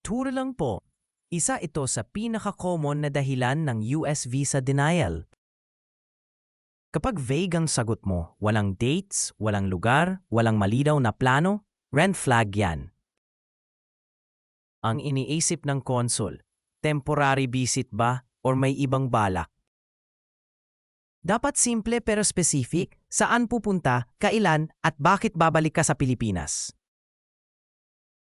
Turo lang po, isa ito sa pinaka-common na dahilan ng US visa denial. Kapag vague ang sagot mo, walang dates, walang lugar, walang malinaw na plano, red flag yan. Ang iniisip ng consul, temporary visit ba or may ibang balak? Dapat simple pero specific, saan pupunta, kailan at bakit babalik ka sa Pilipinas.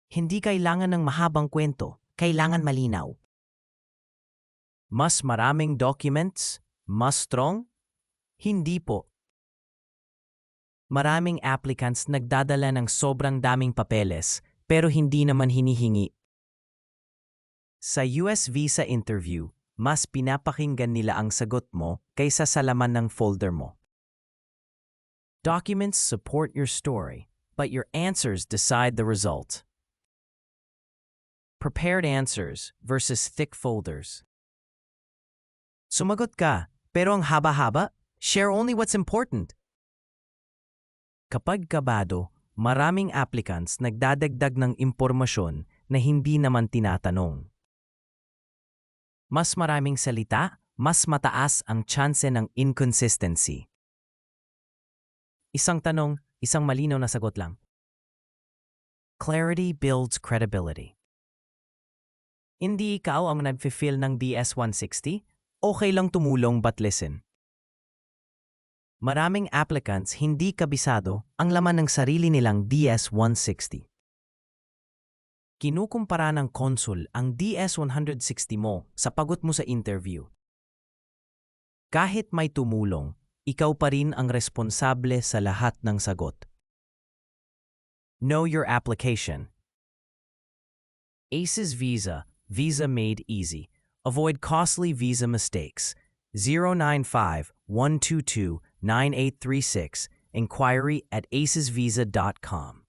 Hindi kailangan ng mahabang kwento, kailangan malinaw. Mas maraming documents? Mas strong? Hindi po. Maraming applicants nagdadala ng sobrang daming papeles pero hindi naman hinihingi. Sa US visa interview, mas pinapakinggan nila ang sagot mo kaysa sa laman ng folder mo. Documents support your story, but your answers decide the result. Prepared answers versus thick folders. Sumagot ka, pero ang haba-haba? Share only what's important. Kapag kabado, maraming applicants nagdadagdag ng impormasyon na hindi naman tinatanong. Mas maraming salita, mas mataas ang tsanse ng inconsistency. Isang tanong, isang malinaw na sagot lang. Clarity builds credibility. Hindi ikaw ang nag-fill ng DS-160? Okay lang tumulong but listen. Maraming applicants hindi kabisado ang laman ng sarili nilang DS-160. Kinukumpara ng consul ang DS-160 mo sa pagod mo sa interview. Kahit may tumulong, ikaw pa rin ang responsable sa lahat ng sagot. Know your application. ACES Visa, visa made easy. Avoid costly visa mistakes. 095-122-9836. Inquiry at acesvisa.com.